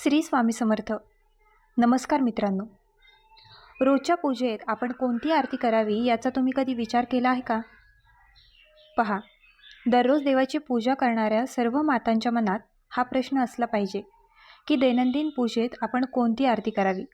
श्री स्वामी समर्थ. नमस्कार मित्रांनो. रोजच्या पूजेत आपण कोणती आरती करावी याचा तुम्ही कधी विचार केला आहे का? पहा, दररोज देवाची पूजा करणाऱ्या सर्व मातांच्या मनात हा प्रश्न असला पाहिजे की दैनंदिन पूजेत आपण कोणती आरती करावी,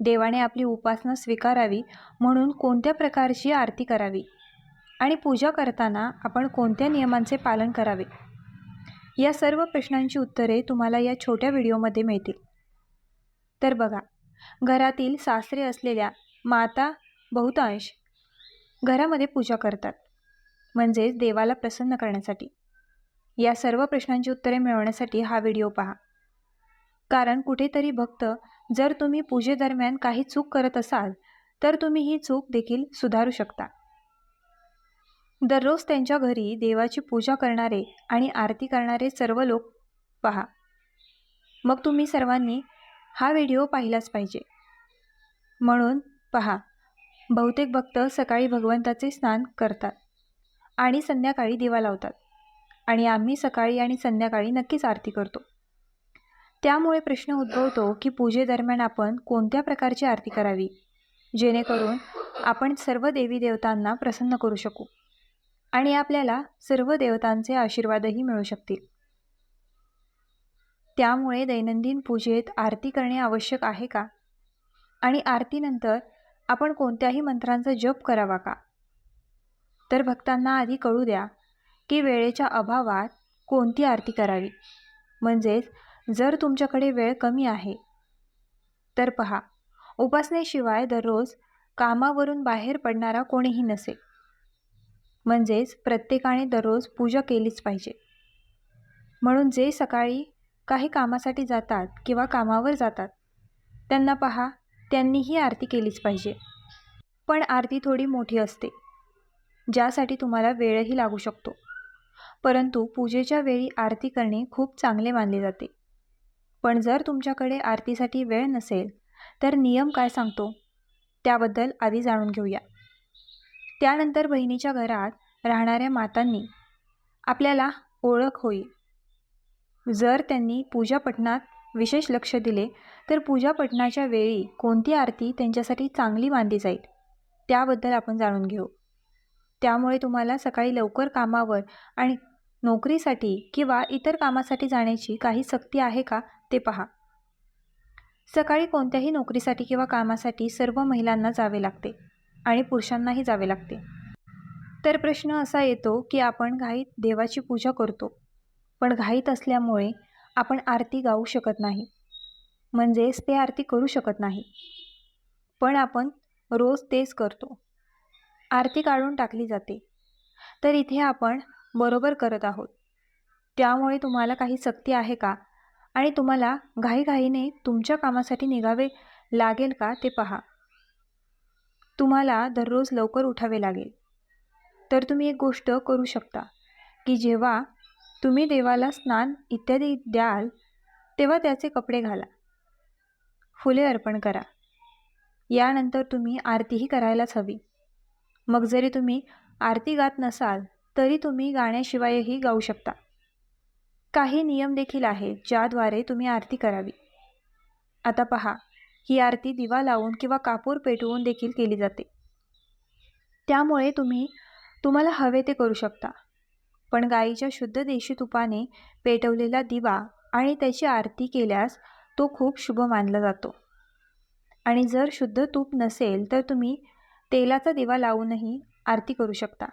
देवाने आपली उपासना स्वीकारावी म्हणून कोणत्या प्रकारची आरती करावी आणि पूजा करताना आपण कोणत्या नियमांचे पालन करावे. या सर्व प्रश्नांची उत्तरे तुम्हाला या छोट्या व्हिडिओमध्ये मिळतील. तर बघा, घरातील सासरे असलेल्या माता बहुतांश घरामध्ये पूजा करतात, म्हणजेच देवाला प्रसन्न करण्यासाठी. या सर्व प्रश्नांची उत्तरे मिळवण्यासाठी हा व्हिडिओ पहा. कारण कुठेतरी भक्त जर तुम्ही पूजेदरम्यान काही चूक करत असाल तर तुम्ही ही चूक देखील सुधारू शकता. दररोज त्यांच्या घरी देवाची पूजा करणारे आणि आरती करणारे सर्व लोक पहा. मग तुम्ही सर्वांनी हा व्हिडिओ पाहिलाच पाहिजे. म्हणून पहा, बहुतेक भक्त सकाळी भगवंताचे स्नान करतात आणि संध्याकाळी दिवा लावतात, आणि आम्ही सकाळी आणि संध्याकाळी नक्कीच आरती करतो. त्यामुळे प्रश्न उद्भवतो की पूजेदरम्यान आपण कोणत्या प्रकारची आरती करावी जेणेकरून आपण सर्व देवी देवतांना प्रसन्न करू शकू आणि आपल्याला सर्व देवतांचे आशीर्वादही मिळू शकतील. त्यामुळे दैनंदिन पूजेत आरती करणे आवश्यक आहे का? आणि आरतीनंतर आपण कोणत्याही मंत्रांचा जप करावा का? तर भक्तांना आधी कळू द्या की वेळेच्या अभावात कोणती आरती करावी. म्हणजेच जर तुमच्याकडे वेळ कमी आहे तर पहा, उपासनेशिवाय दररोज कामावरून बाहेर पडणारा कोणीही नसेल. म्हणजेच प्रत्येकाने दररोज पूजा केलीच पाहिजे. म्हणून जे सकाळी काही कामासाठी जातात किंवा कामावर जातात त्यांना पहा, त्यांनीही आरती केलीच पाहिजे. पण आरती थोडी मोठी असते, ज्यासाठी तुम्हाला वेळही लागू शकतो. परंतु पूजेच्या वेळी आरती करणे खूप चांगले मानले जाते. पण जर तुमच्याकडे आरतीसाठी वेळ नसेल तर नियम काय सांगतो त्याबद्दल आधी जाणून घेऊया. त्यानंतर बहिणीच्या घरात राहणाऱ्या मातांनी आपल्याला ओळख होईल. जर त्यांनी पूजा पठणात विशेष लक्ष दिले तर पूजा पठणाच्या वेळी कोणती आरती त्यांच्यासाठी चांगली मानली जाईल त्याबद्दल आपण जाणून घेऊ. त्यामुळे तुम्हाला सकाळी लवकर कामावर आणि नोकरीसाठी किंवा इतर कामासाठी जाण्याची काही सक्ती आहे का ते पहा. सकाळी कोणत्याही नोकरीसाठी किंवा कामासाठी सर्व महिलांना जावे लागते आणि पुरुषांनाही जावे लागते. तर प्रश्न असा येतो की आपण घाईत देवाची पूजा करतो, पण घाईत असल्यामुळे आपण आरती गाऊ शकत नाही, म्हणजेच ते आरती करू शकत नाही. पण आपण रोज तेच करतो, आरती काढून टाकली जाते. तर इथे आपण बरोबर करत आहोत. त्यामुळे तुम्हाला काही सक्ती आहे का आणि तुम्हाला घाईघाईने तुमच्या कामासाठी निघावे लागेल का ते पहा. तुम्हाला दररोज लवकर उठावे लागेल. तर तुम्ही एक गोष्ट करू शकता की जेव्हा तुम्ही देवाला स्नान इत्यादी द्याल तेव्हा त्याचे कपडे घाला, फुले अर्पण करा. यानंतर तुम्ही आरतीही करायलाच हवी. मग जरी तुम्ही आरती गात नसाल तरी तुम्ही गाण्याशिवायही गाऊ शकता. काही नियम देखील आहेत ज्याद्वारे तुम्ही आरती करावी. आता पहा, ही आरती दिवा लावून किंवा कापूर पेटवून देखील केली जाते. त्यामुळे तुम्हाला हवे ते करू शकता. पण गाईच्या शुद्ध देशी तुपाने पेटवलेला दिवा आणि त्याची आरती केल्यास तो खूप शुभ मानला जातो. आणि जर शुद्ध तूप नसेल तर तुम्ही तेलाचा दिवा लावूनही आरती करू शकता,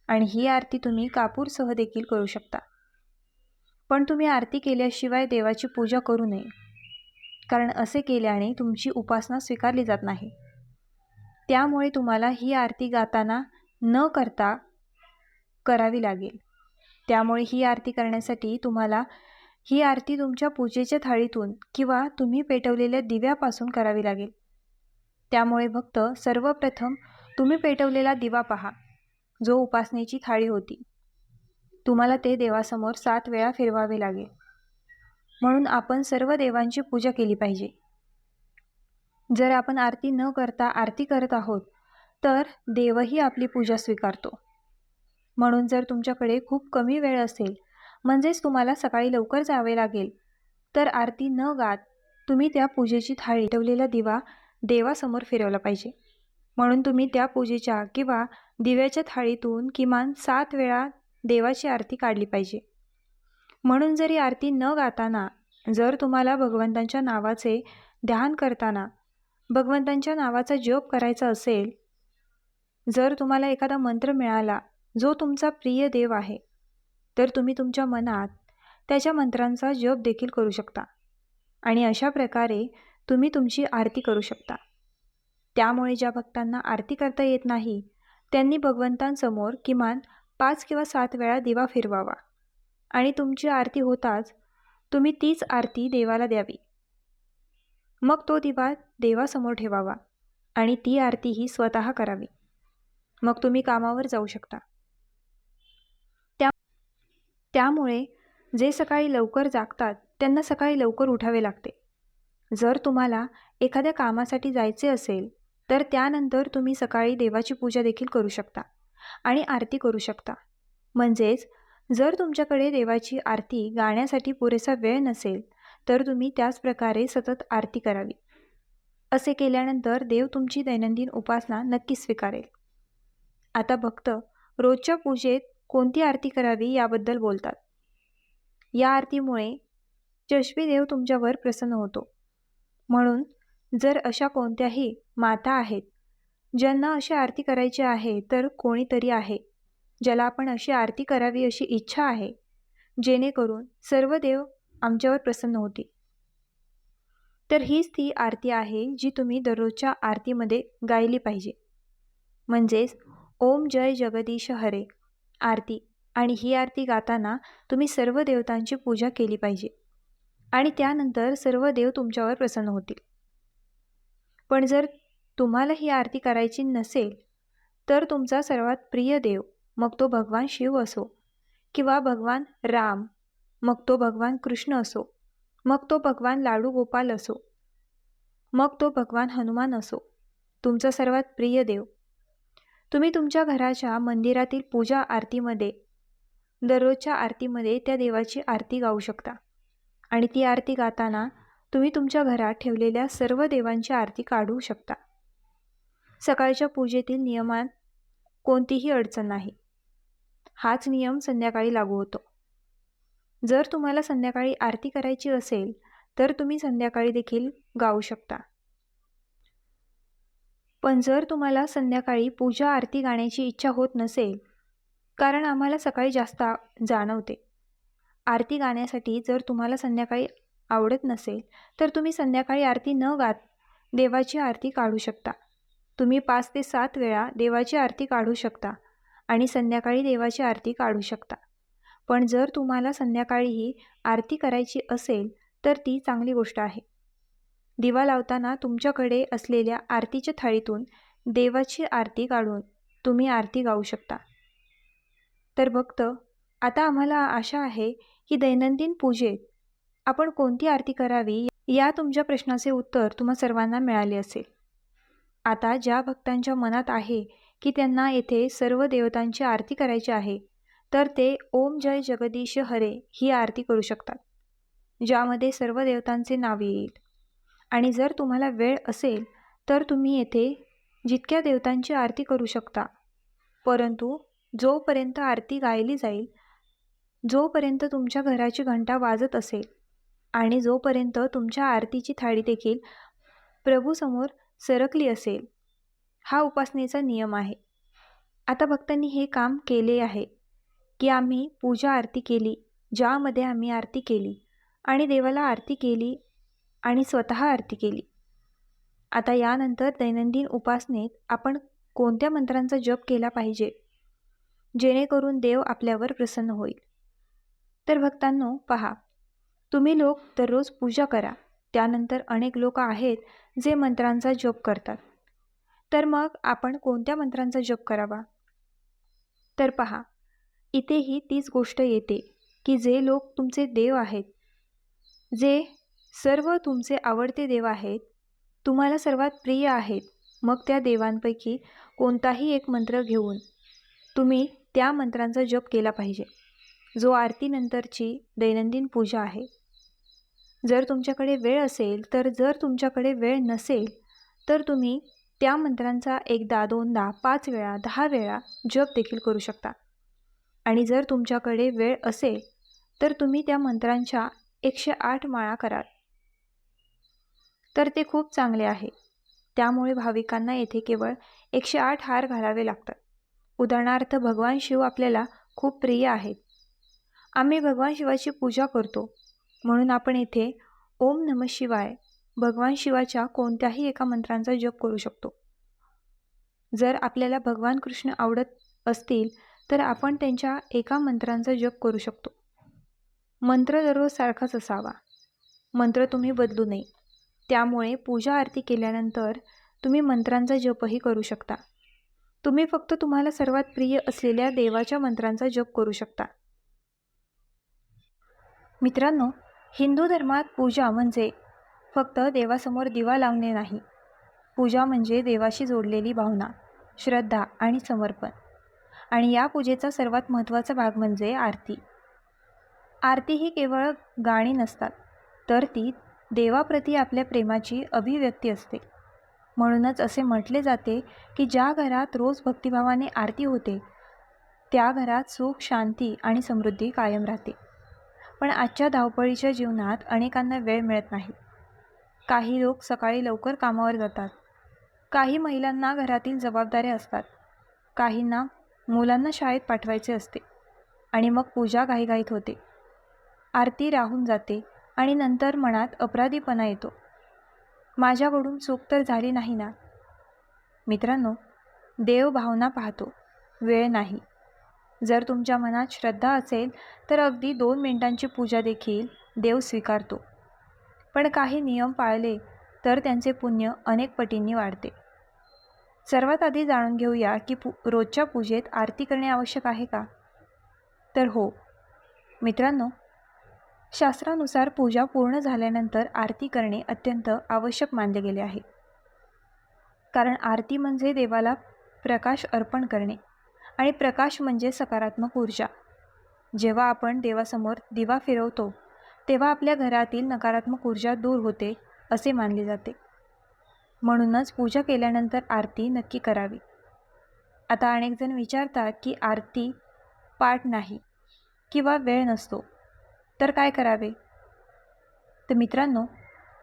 आणि ही आरती तुम्ही कापूरसह देखील करू शकता. पण तुम्ही आरती केल्याशिवाय देवाची पूजा करू नये, कारण असे केल्याने तुमची उपासना स्वीकारली जात नाही. त्यामुळे तुम्हाला ही आरती गाताना न करता करावी लागेल. त्यामुळे ही आरती करण्यासाठी तुम्हाला ही आरती तुमच्या पूजेच्या थाळीतून किंवा तुम्ही पेटवलेल्या दिव्यापासून करावी लागेल. त्यामुळे भक्त सर्वप्रथम तुम्ही पेटवलेला दिवा पहा, जो उपासनेची थाळी होती. तुम्हाला ते देवासमोर 7 वेळा फिरवावे लागेल. म्हणून आपण सर्व देवांची पूजा केली पाहिजे. जर आपण आरती न करता आरती करत आहोत तर देवही आपली पूजा स्वीकारतो. म्हणून जर तुमच्याकडे खूप कमी वेळ असेल, म्हणजेच तुम्हाला सकाळी लवकर जावे लागेल, तर आरती न गात तुम्ही त्या पूजेची थाळी ठेवलेला दिवा देवासमोर फिरवला पाहिजे. म्हणून तुम्ही त्या पूजेच्या किंवा दिव्याच्या थाळीतून किमान 7 वेळा देवाची आरती काढली पाहिजे. म्हणून जरी आरती न गाताना जर तुम्हाला भगवंतांच्या नावाचे ध्यान करताना भगवंतांच्या नावाचा जप करायचा असेल, जर तुम्हाला एखादा मंत्र मिळाला जो तुमचा प्रिय देव आहे, तर तुम्ही तुमच्या मनात त्याच्या मंत्रांचा जप देखील करू शकता आणि अशा प्रकारे तुम्ही तुमची आरती करू शकता. त्यामुळे ज्या भक्तांना आरती करता येत नाही त्यांनी भगवंतांसमोर किमान 5 किंवा 7 वेळा दिवा फिरवावा आणि तुमची आरती होताच तुम्ही तीच आरती देवाला द्यावी. मग तो दिवा देवासमोर ठेवावा आणि ती आरती ही स्वतः करावी. मग तुम्ही कामावर जाऊ शकता. त्यामुळे जे सकाळी लवकर जागतात त्यांना सकाळी लवकर उठावे लागते. जर तुम्हाला एखाद्या कामासाठी जायचे असेल तर त्यानंतर तुम्ही सकाळी देवाची पूजा देखील करू शकता आणि आरती करू शकता. म्हणजेच जर तुमच्याकडे देवाची आरती गाण्यासाठी पुरेसा वेळ नसेल तर तुम्ही त्याच प्रकारे सतत आरती करावी. असे केल्यानंतर देव तुमची दैनंदिन उपासना नक्की स्वीकारेल. आता भक्त रोजच्या पूजेत कोणती आरती करावी याबद्दल बोलतात. या आरतीमुळे यशस्वी देव तुमच्यावर प्रसन्न होतो. म्हणून जर अशा कोणत्याही माता आहेत ज्यांना अशी आरती करायची आहे, तर कोणीतरी आहे ज्याला आपण अशी आरती करावी अशी इच्छा आहे, जेणेकरून सर्व देव आमच्यावर प्रसन्न होतील, तर हीच ती आरती आहे जी तुम्ही दररोजच्या आरतीमध्ये गायली पाहिजे. म्हणजेच ओम जय जगदीश हरे आरती. आणि ही आरती गाताना तुम्ही सर्व देवतांची पूजा केली पाहिजे आणि त्यानंतर सर्व देव तुमच्यावर प्रसन्न होतील. पण जर तुम्हाला ही आरती करायची नसेल तर तुमचा सर्वात प्रिय देव, मग तो भगवान शिव असो किंवा भगवान राम, मग तो भगवान कृष्ण असो, मग तो भगवान लाडू गोपाल असो, मग तो भगवान हनुमान असो, तुमचा सर्वात प्रिय देव, तुम्ही तुमच्या घराच्या मंदिरातील पूजा आरतीमध्ये दररोजच्या आरतीमध्ये त्या देवाची आरती गाऊ शकता आणि ती आरती गाताना तुम्ही तुमच्या घरात ठेवलेल्या सर्व देवांची आरती काढू शकता. सकाळच्या पूजेतील नियमात कोणतीही अडचण नाही. हाच नियम संध्याकाळी लागू होतो. जर तुम्हाला संध्याकाळी आरती करायची असेल तर तुम्ही संध्याकाळी देखील गाऊ शकता. पण जर तुम्हाला संध्याकाळी पूजा आरती गाण्याची इच्छा होत नसेल, कारण आम्हाला सकाळी जास्त जाणवते, आरती गाण्यासाठी जर तुम्हाला संध्याकाळी आवडत नसेल तर तुम्ही संध्याकाळी आरती न गात देवाची आरती काढू शकता. तुम्ही 5 ते 7 वेळा देवाची आरती काढू शकता आणि संध्याकाळी देवाची आरती काढू शकता. पण जर तुम्हाला संध्याकाळीही आरती करायची असेल तर ती चांगली गोष्ट आहे. दिवा लावताना तुमच्याकडे असलेल्या आरतीच्या थाळीतून देवाची आरती काढून तुम्ही आरती गाऊ शकता. तर भक्त, आता आम्हाला आशा आहे की दैनंदिन पूजेत आपण कोणती आरती करावी या तुमच्या प्रश्नाचे उत्तर तुम्हा सर्वांना मिळाले असेल. आता ज्या भक्तांच्या मनात आहे की त्यांना येथे सर्व देवतांची आरती करायची आहे, तर ते ओम जय जगदीश हरे ही आरती करू शकतात, ज्यामध्ये सर्व देवतांचे नाव येईल. आणि जर तुम्हाला वेळ असेल तर तुम्ही येथे जितक्या देवतांची आरती करू शकता, परंतु जोपर्यंत आरती गायली जाईल, जोपर्यंत तुमच्या घराची घंटा वाजत असेल आणि जोपर्यंत तुमच्या आरतीची थाळी देखील प्रभूसमोर सरकली असेल, हा उपासनेचा नियम आहे. आता भक्तांनी हे काम केले आहे की आम्ही पूजा आरती केली, ज्यामध्ये आम्ही आरती केली आणि देवाला आरती केली आणि स्वतः आरती केली. आता यानंतर दैनंदिन उपासनेत आपण कोणत्या मंत्रांचा जप केला पाहिजे जेणेकरून देव आपल्यावर प्रसन्न होईल. तर भक्तांनो, पहा, तुम्ही लोक दररोज पूजा करा. त्यानंतर अनेक लोक आहेत जे मंत्रांचा जप करतात. तर मग आपण कोणत्या मंत्रांचा जप करावा? तर पहा, इथेही तीच गोष्ट येते की जे लोक तुमचे देव आहेत, जे सर्व तुमचे आवडते देव आहेत, तुम्हाला सर्वात प्रिय आहेत, मग त्या देवांपैकी कोणताही एक मंत्र घेऊन तुम्ही त्या मंत्रांचा जप केला पाहिजे, जो आरतीनंतरची दैनंदिन पूजा आहे. जर तुमच्याकडे वेळ असेल, जर तुमच्याकडे वेळ नसेल, तर तुम्ही त्या मंत्रांचा एकदा, दोनदा, 5 वेळा, 10 वेळा जप देखील करू शकता. आणि जर तुमच्याकडे वेळ असेल, तर तुम्ही त्या मंत्रांच्या 108 माळा कराल. तर ते खूप चांगले आहे. त्यामुळे भाविकांना येथे केवळ 108 हार घालावे लागतात. उदाहरणार्थ, भगवान शिव आपल्याला खूप प्रिय आहेत. आम्ही भगवान शिवाची पूजा करतो, म्हणून आपण येथे ओम नमः शिवाय भगवान शिवाच्या कोणत्याही एका मंत्रांचा जप करू शकतो. जर आपल्याला भगवान कृष्ण आवडत असतील, तर आपण त्यांच्या एका मंत्रांचा जप करू शकतो. मंत्र दररोज सारखाच असावा. मंत्र तुम्ही बदलू नये. त्यामुळे पूजा आरती केल्यानंतर तुम्ही मंत्रांचा जपही करू शकता. तुम्ही फक्त तुम्हाला सर्वात प्रिय असलेल्या देवाच्या मंत्रांचा जप करू शकता. मित्रांनो, हिंदू धर्मात पूजा म्हणजे फक्त देवासमोर दिवा लावणे नाही. पूजा म्हणजे देवाशी जोडलेली भावना, श्रद्धा आणि समर्पण. आणि या पूजेचा सर्वात महत्त्वाचा भाग म्हणजे आरती. आरती ही केवळ गाणी नसतात, तर ती देवाप्रती आपल्या प्रेमाची अभिव्यक्ती असते. म्हणूनच असे म्हटले जाते की ज्या घरात रोज भक्तिभावाने आरती होते, त्या घरात सुख, शांती आणि समृद्धी कायम राहते. पण आजच्या धावपळीच्या जीवनात अनेकांना वेळ मिळत नाही. काही लोक सकाळी लवकर कामावर जातात, काही महिलांना घरातील जबाबदाऱ्या असतात, काहींना मुलांना शाळेत पाठवायचे असते आणि मग पूजा घाईघाईत होते. आरती राहून जाते आणि नंतर मनात अपराधीपणा येतो. माझ्याकडून चूक तर झाली नाही ना? मित्रांनो, देव भावना पाहतो, वेळ नाही. जर तुमच्या मनात श्रद्धा असेल, तर अगदी 2 मिनिटांची पूजा देखील देव स्वीकारतो. पण काही नियम पाळले तर त्यांचे पुण्य अनेक पटींनी वाढते. सर्वात आधी जाणून घेऊया की रोजच्या पूजेत आरती करणे आवश्यक आहे का? तर हो मित्रांनो, शास्त्रानुसार पूजा पूर्ण झाल्यानंतर आरती करणे अत्यंत आवश्यक मानले गेले आहे. कारण आरती म्हणजे देवाला प्रकाश अर्पण करणे, आणि प्रकाश म्हणजे सकारात्मक ऊर्जा. जेव्हा आपण देवासमोर दिवा फिरवतो, तेव्हा आपल्या घरातील नकारात्मक ऊर्जा दूर होते असे मानले जाते. म्हणूनच पूजा केल्यानंतर आरती नक्की करावी. आता अनेकजण विचारतात की आरती पाठ नाही किंवा वेळ नसतो, तर काय करावे? तर मित्रांनो,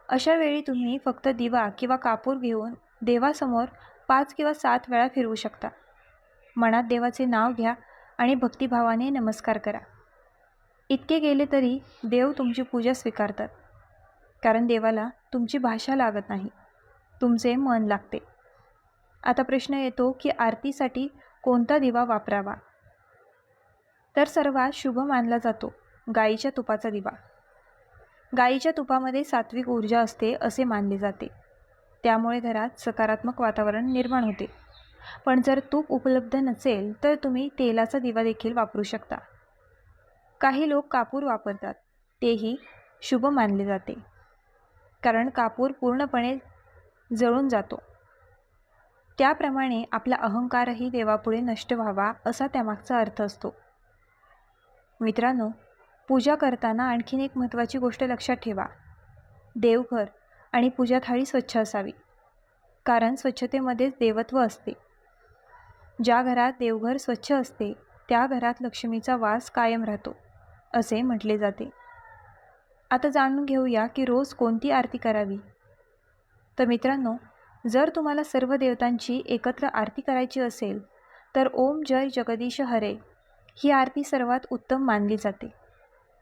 अशा वेळी तुम्ही फक्त दिवा किंवा कापूर घेऊन देवासमोर 5 किंवा 7 वेळा फिरवू शकता. मनात देवाचे नाव घ्या आणि भक्तिभावाने नमस्कार करा. इतके केले तरी देव तुमची पूजा स्वीकारतात. कारण देवाला तुमची भाषा लागत नाही, तुमचे मन लागते. आता प्रश्न येतो की आरतीसाठी कोणता दिवा वापरावा? तर सर्वात शुभ मानला जातो गाईच्या तुपाचा दिवा. गाईच्या तुपामध्ये सात्विक ऊर्जा असते असे मानले जाते. त्यामुळे घरात सकारात्मक वातावरण निर्माण होते. पण जर तूप उपलब्ध नसेल, तर तुम्ही तेलाचा दिवा देखील वापरू शकता. काही लोक कापूर वापरतात, तेही शुभ मानले जाते. कारण कापूर पूर्णपणे जळून जातो. त्याप्रमाणे आपला अहंकारही देवापुढे नष्ट व्हावा असा त्यामागचा अर्थ असतो. मित्रांनो, पूजा करताना आणखीन एक महत्त्वाची गोष्ट लक्षात ठेवा. देवघर आणि पूजा थाळी स्वच्छ असावी. कारण स्वच्छतेमध्येच देवत्व असते. ज्या घरात देवघर स्वच्छ असते, त्या घरात लक्ष्मीचा वास कायम राहतो असे म्हटले जाते. आता जाणून घेऊया की रोज कोणती आरती करावी. तर मित्रांनो, जर तुम्हाला सर्व देवतांची एकत्र आरती करायची असेल, तर ओम जय जगदीश हरे ही आरती सर्वात उत्तम मानली जाते.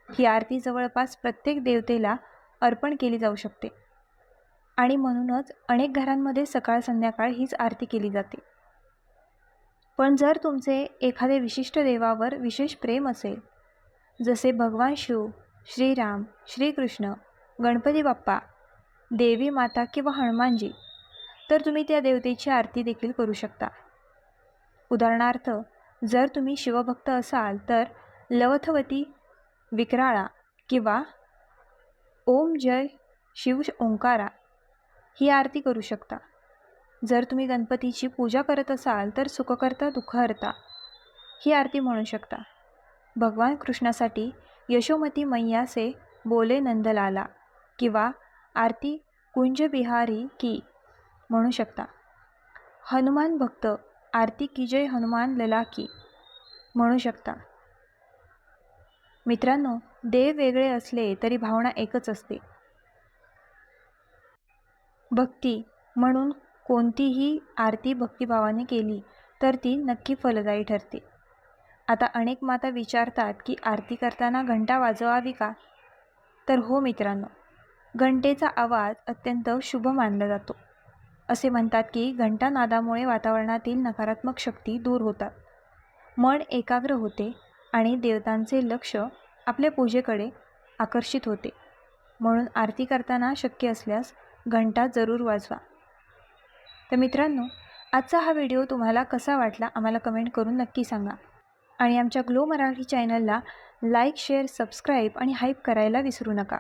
ही आरती जवळपास प्रत्येक देवतेला अर्पण केली जाऊ शकते आणि म्हणूनच अनेक घरांमध्ये सकाळ संध्याकाळ हीच आरती केली जाते. पण जर तुमचे एखादे विशिष्ट देवावर विशेष प्रेम असेल, जसे भगवान शिव, श्रीराम, श्रीकृष्ण, गणपती बाप्पा, देवी माता किंवा हनुमानजी, तर तुम्ही त्या देवतेची आरती देखील करू शकता. उदाहरणार्थ, जर तुम्ही शिवभक्त असाल तर लवथवती, विक्राळा किंवा ओम जय शिव ओंकारा ही आरती करू शकता. जर तुम्ही गणपतीची पूजा करत असाल तर सुखकर्ता दुःखहर्ता ही आरती म्हणू शकता. भगवान कृष्णासाठी यशोमती मैया से बोले नंदलाला किंवा आरती कुंज बिहारी की म्हणू शकता. हनुमान भक्त आरती की जय हनुमान लला की म्हणू शकता. मित्रांनो, देव वेगळे असले तरी भावना एकच असते. भक्ती म्हणून कोणतीही आरती भक्तिभावाने केली तर ती नक्की फलदायी ठरते. आता अनेक माता विचारतात की आरती करताना घंटा वाजवावी का? तर हो मित्रांनो, घंटेचा आवाज अत्यंत शुभ मानला जातो. असे म्हणतात की घंटानादामुळे वातावरणातील नकारात्मक शक्ती दूर होतात, मन एकाग्र होते आणि देवतांचे लक्ष आपल्या पूजेकडे आकर्षित होते. म्हणून आरती करताना शक्य असल्यास घंटा जरूर वाजवा. तर मित्रांनो, आजचा हा व्हिडिओ तुम्हाला कसा वाटला आम्हाला कमेंट करून नक्की सांगा. आणि आमच्या ग्लो मराठी चॅनलला लाईक, शेअर, सबस्क्राईब आणि हाईप करायला विसरू नका.